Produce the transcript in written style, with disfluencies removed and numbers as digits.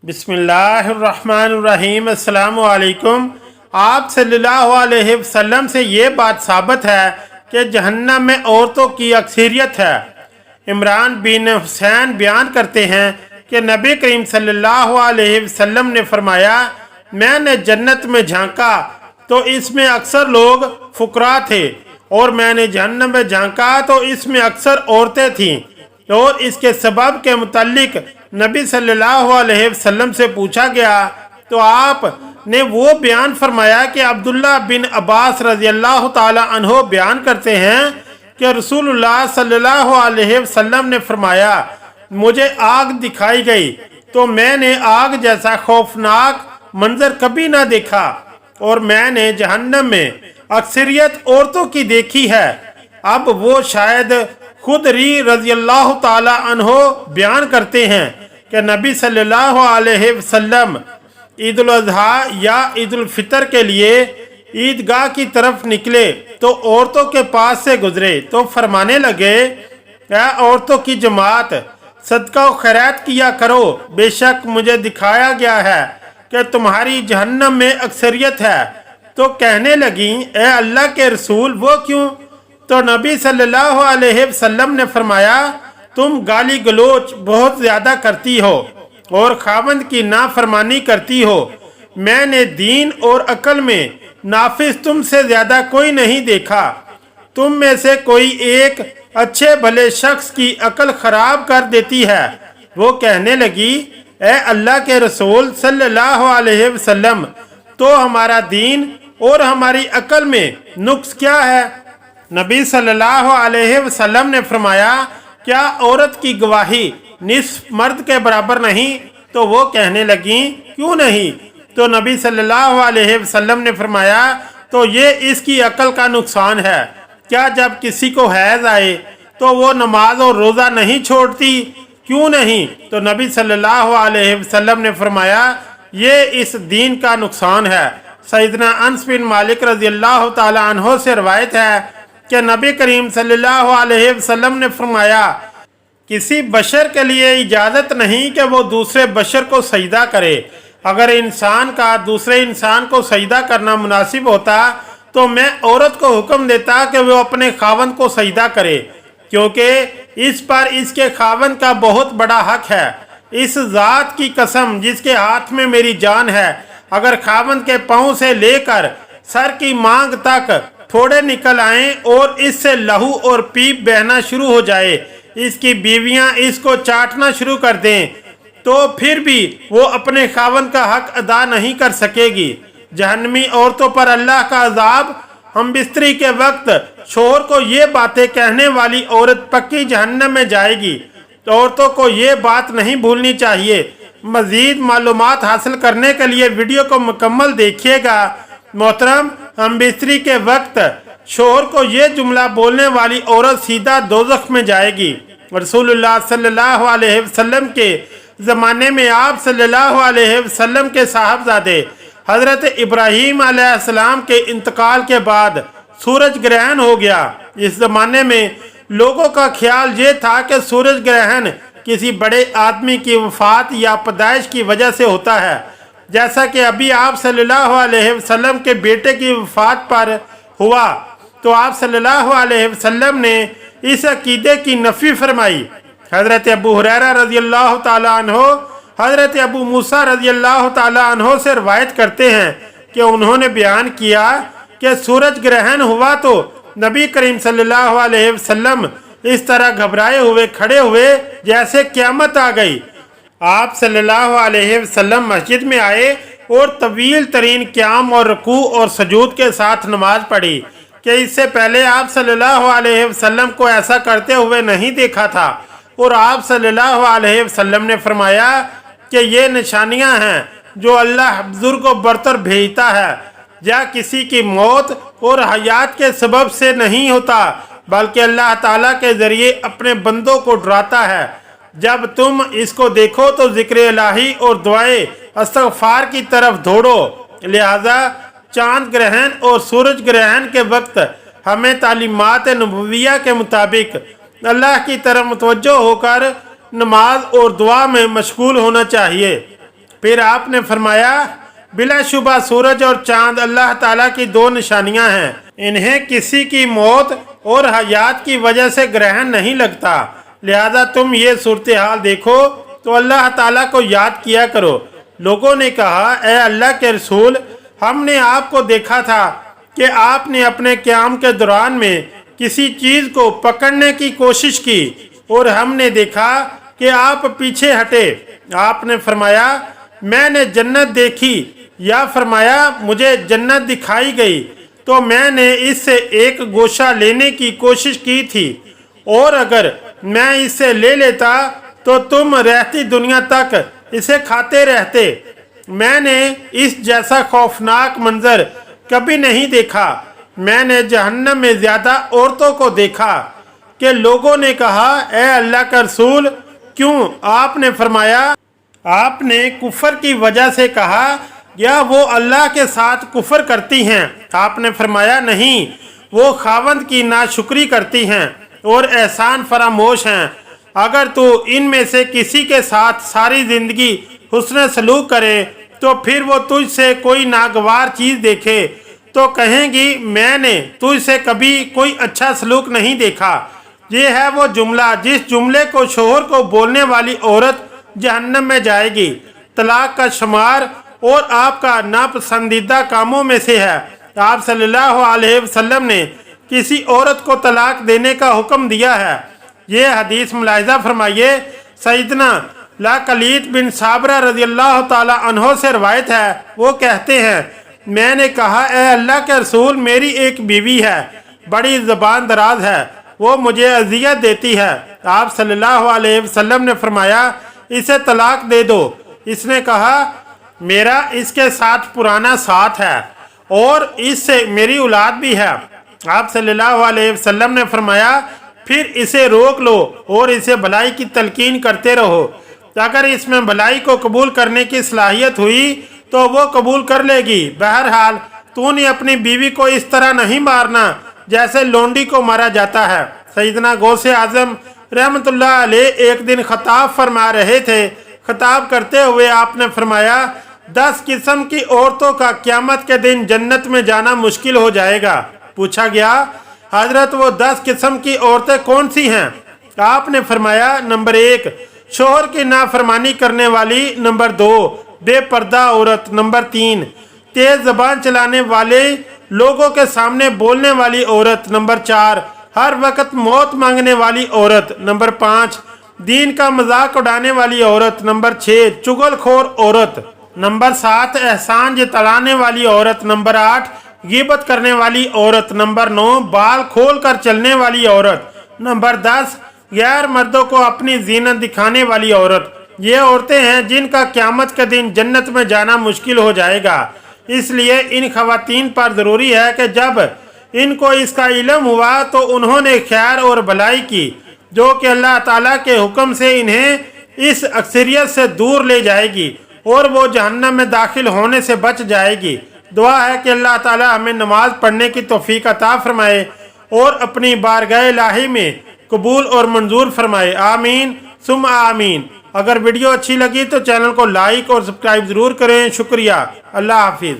बिस्मिल्लाहिर्रहमानिर्रहीम। अस्सलामु अलैकुम। आप सल्लल्लाहु अलैहि वसल्लम से ये बात साबित है कि जहन्नम में औरतों की अक्सरियत है। इमरान बिन हुसैन बयान करते हैं कि नबी करीम सल्लल्लाहु अलैहि वसल्लम ने फरमाया, मैंने जन्नत में झांका तो इसमें अक्सर लोग फुकरा थे, और मैंने जहन्नम में झांका तो इसमें अक्सर औरतें थीं। और इसके सबब के मुतालिक नबी सल्लल्लाहु अलैहि वसल्लम से पूछा गया तो आप ने वो बयान फरमाया कि अब्दुल्ला बिन अब्बास रज़ी अल्लाह ताला अन्हो बयान करते हैं कि रसूलुल्लाह सल्लल्लाहु अलैहि वसल्लम ने फरमाया, मुझे आग दिखाई गई तो मैंने आग जैसा खौफनाक मंजर कभी ना देखा, और मैंने जहन्नम में अक्सरियत औरतों की देखी है। अब वो शायद खुद रज़ी अल्लाह ताला अन्हो बयान करते हैं कि नबी सल्लल्लाहु अलैहि वसल्लम ईद उल अज़हा या ईद उल फितर के लिए ईदगाह की तरफ निकले तो औरतों के पास से गुजरे तो फरमाने लगे, ऐ औरतों की जमात, सदका व खैरात किया करो, बेशक मुझे दिखाया गया है कि तुम्हारी जहन्नम में अक्सरियत है। तो कहने लगी, ए अल्लाह के रसूल, वो क्यों? तो नबी सल्लल्लाहु अलैहि वसल्लम ने फरमाया, तुम गाली गलोच बहुत ज़्यादा करती हो और खावंद की नाफरमानी करती हो। मैंने दीन और अकल में नाफिस तुमसे ज़्यादा कोई नहीं देखा। तुम में से कोई एक अच्छे भले शख्स की अकल ख़राब कर देती है। वो कहने लगी, ए अल्लाह के रसूल सल्लल्लाहु अलैहि वसल्लम, तो हमारा दीन और हमारी अकल में नुक्स क्या है? नबी सल्लल्लाहु अलैहि वसल्लम ने फरमाया, क्या औरत की गवाही निस्फ मर्द के बराबर नहीं? तो वो कहने लगी, क्यों नहीं? तो नबी सल्लल्लाहु अलैहि वसल्लम ने फरमाया, तो ये इसकी अकल का नुकसान है। क्या जब किसी को हैज आए तो वो नमाज और रोज़ा नहीं छोड़ती? क्यों नहीं? तो नबी सल्लल्लाहु अलैहि वसल्लम ने फरमाया, ये इस दीन का नुकसान है। सैयदना अनस बिन मालिक रज़ी अल्लाह ताला अन्हो से रवायत है कि नबी करीम सल्लल्लाहु अलैहि वसल्लम ने फरमाया, किसी बशर के लिए इजाज़त नहीं कि वो दूसरे बशर को सजदा करे। अगर इंसान का दूसरे इंसान को सजदा करना मुनासिब होता तो मैं औरत को हुक्म देता कि वो अपने खावंद को सजदा करे, क्योंकि इस पर इसके खावंद का बहुत बड़ा हक है। इस ज़ात की कसम जिसके हाथ में मेरी जान है, अगर खावंद के पाँव से लेकर सर की मांग तक थोड़े निकल आएं और इससे लहू और पीप बहना शुरू हो जाए, इसकी बीवियां इसको चाटना शुरू कर दें, तो फिर भी वो अपने खावंद का हक अदा नहीं कर सकेगी। जहन्नमी औरतों पर अल्लाह का अजाब, हम बिस्तरी के वक्त शोहर को ये बातें कहने वाली औरत पक्की जहन्नम में जाएगी। तो औरतों को ये बात नहीं भूलनी चाहिए। मज़ीद मालूमात हासिल करने के लिए वीडियो को मुकम्मल देखिएगा। मोहतरम, हम बिस्तरी के वक्त शोहर को ये जुमला बोलने वाली औरत सीधा दोज़ख में जाएगी। रसूलुल्लाह सल्लल्लाहु अलैहि वसल्लम के ज़माने में आप सल्लल्लाहु अलैहि वसल्लम के साहबजादे हज़रत इब्राहीम अलैहिस्सलाम के इंतकाल के बाद सूरज ग्रहण हो गया। इस ज़माने में लोगों का ख्याल ये था कि सूरज ग्रहण किसी बड़े आदमी की वफ़ात या पैदाइश की वजह से होता है, जैसा कि अभी आप सल्लल्लाहु अलैहि वसल्लम के बेटे की वफ़ात पर हुआ। तो आप सल्लल्लाहु अलैहि वसल्लम ने इस अकीदे की नफ़ी फरमाई। हज़रत अबू हुरैरा रज़ी अल्लाह ताला अन्हो हज़रत अबू मूसा रज़ी अल्लाह ताला अन्हो से रवायत करते हैं कि उन्होंने बयान किया कि सूरज ग्रहण हुआ तो नबी करीम सल्लल्लाहु अलैहि वसल्लम इस तरह घबराए हुए खड़े हुए जैसे क़यामत आ गई। आप सल्लल्लाहु अलैहि वसल्लम मस्जिद में आए और तवील तरीन क़याम और रुकू और सजूद के साथ नमाज पढ़ी कि इससे पहले आप सल्लल्लाहु अलैहि वसल्लम को ऐसा करते हुए नहीं देखा था। और आप सल्लल्लाहु अलैहि वसल्लम ने फरमाया कि ये निशानियां हैं जो अल्लाह बुजुर्ग को बरतर भेजता है, या किसी की मौत और हयात के सबब से नहीं होता, बल्कि अल्लाह ताला के ज़रिए अपने बंदों को डराता है। जब तुम इसको देखो तो ज़िक्र इलाही और दुआए इस्तग़फ़ार की तरफ दौड़ो। लिहाजा चांद ग्रहण और सूरज ग्रहण के वक्त हमें तालीमात नबविया के मुताबिक अल्लाह की तरफ मुतवज्जो होकर नमाज और दुआ में मशगूल होना चाहिए। फिर आपने फरमाया, बिलाशुबा सूरज और चांद अल्लाह ताला की दो निशानियां हैं, इन्हें किसी की मौत और हयात की वजह से ग्रहण नहीं लगता, लिहाजा तुम ये सूरत हाल देखो तो अल्लाह ताला को याद किया करो। लोगों ने कहा, ए अल्लाह के रसूल, हमने आपको देखा था कि आपने अपने क़याम के दौरान में किसी चीज़ को पकड़ने की कोशिश की और हमने देखा कि आप पीछे हटे। आपने फरमाया, मैंने जन्नत देखी, या फरमाया मुझे जन्नत दिखाई गई तो मैंने इससे एक गोशा लेने की कोशिश की थी, और अगर मैं इसे ले लेता तो तुम रहती दुनिया तक इसे खाते रहते। मैंने इस जैसा खौफनाक मंजर कभी नहीं देखा। मैंने जहन्नम में ज़्यादा औरतों को देखा कि लोगों ने कहा, ए अल्लाह का रसूल, क्यों? आपने फरमाया, आपने कुफर की वजह से कहा या वो अल्लाह के साथ कुफर करती हैं? आपने फरमाया, नहीं, वो खावंद की नाशुक्री करती हैं और एहसान फरामोश हैं। अगर तू इनमें से किसी के साथ सारी ज़िंदगी हुस्न सलूक करे तो फिर वो तुझसे कोई नागवार चीज़ देखे तो कहेंगी, मैंने तुझसे कभी कोई अच्छा सलूक नहीं देखा। ये है वो जुमला जिस जुमले को शोहर को बोलने वाली औरत जहन्नम में जाएगी। तलाक का शुमार और आपका नापसंदीदा कामों में से है। आप सल्लल्लाहु अलैहि वसल्लम ने किसी औरत को तलाक देने का हुक्म दिया है। ये हदीस मुलाहिजा फरमाइए, सैयदना लाकलीत बिन साबरा रज़ियल्लाहु ताला अन्हो से रवायत है। वो कहते हैं, मैंने कहा, ए अल्लाह के रसूल, मेरी एक बीवी है, बड़ी ज़बान दराज है, वो मुझे अजियत देती है। आप सल्लल्लाहु अलैहि वसल्लम ने फरमाया, इसे तलाक दे दो। इसने कहा, मेरा इसके साथ पुराना साथ है और इससे मेरी औलाद भी है। आप सल्लल्लाहु अलैहि वसल्लम ने फरमाया, फिर इसे रोक लो और इसे भलाई की तलकीन करते रहो। अगर इसमें भलाई को कबूल करने की सलाहियत हुई तो वो कबूल कर लेगी। बहरहाल तूने अपनी बीवी को इस तरह नहीं मारना जैसे लोंडी को मारा जाता है। सैयदना गौसे आजम रहमतुल्लाह अलैह एक दिन खताब फरमा रहे थे। खताब करते हुए आपने फरमाया, 10 किस्म की औरतों का क़यामत के दिन जन्नत में जाना मुश्किल हो जाएगा। पूछा गया, हजरत वो 10 किस्म की औरतें कौन सी हैं? आपने फरमाया, नंबर 1 शोहर की नाफरमानी करने वाली, नंबर 2 बेपर्दा औरत, नंबर 3 तेज जबान चलाने वाले लोगों के सामने बोलने वाली औरत, नंबर 4 हर वक्त मौत मांगने वाली औरत, नंबर 5 दीन का मजाक उड़ाने वाली औरत, नंबर 6 चुगलखोर औरत, नंबर 7 एहसान जताने वाली औरत, नंबर 8 गिबत करने वाली औरत, नंबर 9 बाल खोल कर चलने वाली औरत, नंबर 10 गैर मर्दों को अपनी जीनत दिखाने वाली औरत। ये औरतें हैं जिनका क़यामत के दिन जन्नत में जाना मुश्किल हो जाएगा। इसलिए इन खवातीन पर ज़रूरी है कि जब इनको इसका इल्म हुआ तो उन्होंने खैर और भलाई की, जो कि अल्लाह ताला के हुक्म से इन्हें इस अक्सरियत से दूर ले जाएगी और वो जहन्नम में दाखिल होने से बच जाएगी। दुआ है कि अल्लाह ताला हमें नमाज पढ़ने की तौफीक अता फरमाए और अपनी बारगाह इलाही में कबूल और मंजूर फरमाए। आमीन सुम आमीन। अगर वीडियो अच्छी लगी तो चैनल को लाइक और सब्सक्राइब ज़रूर करें। शुक्रिया। अल्लाह हाफिज़।